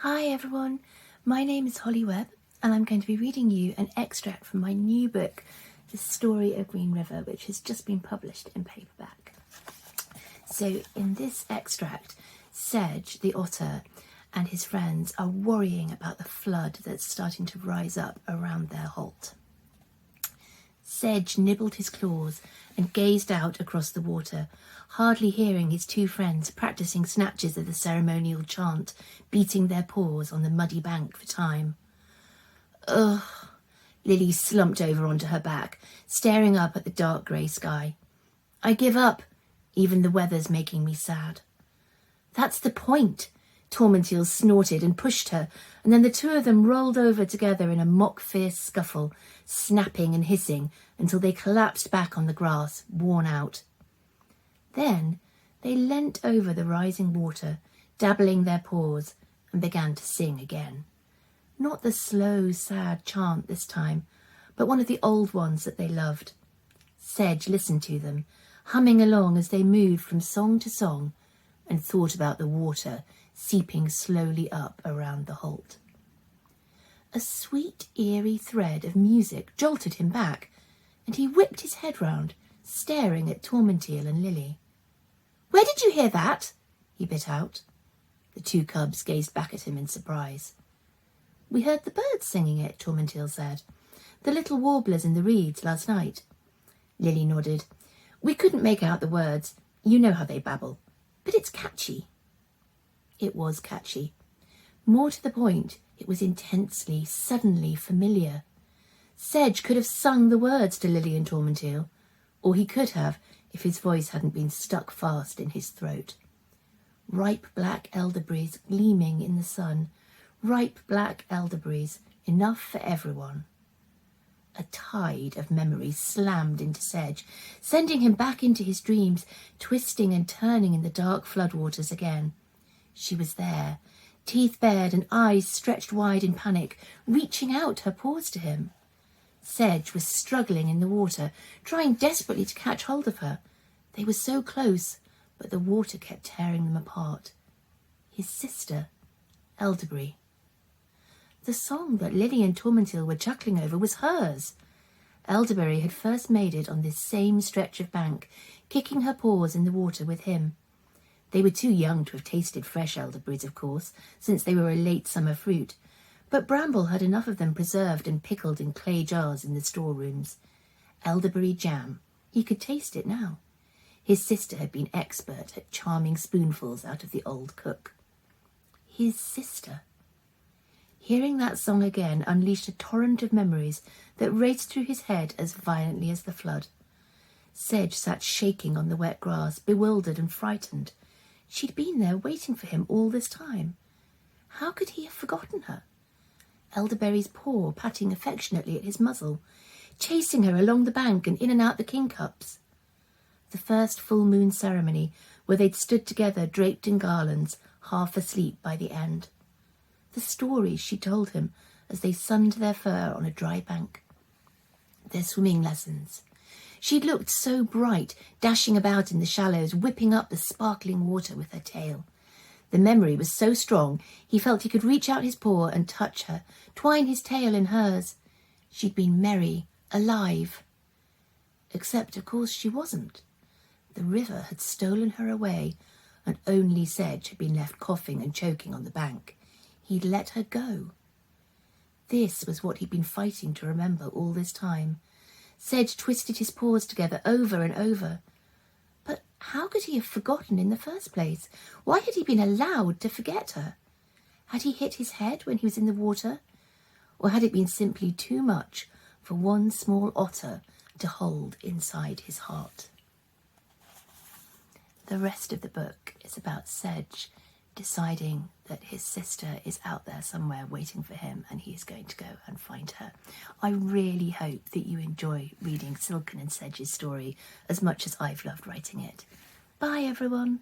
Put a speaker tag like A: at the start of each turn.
A: Hi everyone, my name is Holly Webb and I'm going to be reading you an extract from my new book, The Story of Greenriver, which has just been published in paperback. So in this extract, Sedge, the otter, and his friends are worrying about the flood that's starting to rise up around their holt. Sedge nibbled his claws and gazed out across the water, hardly hearing his two friends practicing snatches of the ceremonial chant, beating their paws on the muddy bank for time. Ugh! Lily slumped over onto her back, staring up at the dark grey sky. I give up. Even the weather's making me sad. That's the point. Tormentil snorted and pushed her, and then the two of them rolled over together in a mock-fierce scuffle, snapping and hissing until they collapsed back on the grass, worn out. Then they leant over the rising water, dabbling their paws, and began to sing again. Not the slow, sad chant this time, but one of the old ones that they loved. Sedge listened to them, humming along as they moved from song to song, and thought about the water seeping slowly up around the holt. A sweet, eerie thread of music jolted him back, and he whipped his head round, staring at Tormentil and Lily. Where did you hear that? He bit out. The two cubs gazed back at him in surprise. We heard the birds singing it, Tormentil said. The little warblers in the reeds last night. Lily nodded. We couldn't make out the words. You know how they babble. But it's catchy. It was catchy. More to the point, it was intensely, suddenly familiar. Sedge could have sung the words to Lily and Tormentil, or he could have if his voice hadn't been stuck fast in his throat. Ripe black elderberries gleaming in the sun, ripe black elderberries, enough for everyone. A tide of memories slammed into Sedge, sending him back into his dreams, twisting and turning in the dark floodwaters again. She was there, teeth bared and eyes stretched wide in panic, reaching out her paws to him. Sedge was struggling in the water, trying desperately to catch hold of her. They were so close, but the water kept tearing them apart. His sister, Elderberry. The song that Lily and Tormentil were chuckling over was hers. Elderberry had first made it on this same stretch of bank, kicking her paws in the water with him. They were too young to have tasted fresh elderberries, of course, since they were a late summer fruit, but Bramble had enough of them preserved and pickled in clay jars in the storerooms. Elderberry jam. He could taste it now. His sister had been expert at charming spoonfuls out of the old cook. His sister. Hearing that song again unleashed a torrent of memories that raced through his head as violently as the flood. Sedge sat shaking on the wet grass, bewildered and frightened. She'd been there waiting for him all this time. How could he have forgotten her? Elderberry's paw patting affectionately at his muzzle, chasing her along the bank and in and out the kingcups. The first full moon ceremony where they'd stood together draped in garlands, half asleep by the end. The stories she told him as they sunned their fur on a dry bank. Their swimming lessons. She'd looked so bright, dashing about in the shallows, whipping up the sparkling water with her tail. The memory was so strong, he felt he could reach out his paw and touch her, twine his tail in hers. She'd been merry, alive. Except, of course, she wasn't. The river had stolen her away, and only Sedge had been left coughing and choking on the bank. He'd let her go. This was what he'd been fighting to remember all this time. Sedge twisted his paws together over and over. But how could he have forgotten in the first place? Why had he been allowed to forget her? Had he hit his head when he was in the water? Or had it been simply too much for one small otter to hold inside his heart? The rest of the book is about Sedge deciding that his sister is out there somewhere waiting for him and he is going to go and find her. I really hope that you enjoy reading Silken and Sedge's story as much as I've loved writing it. Bye everyone.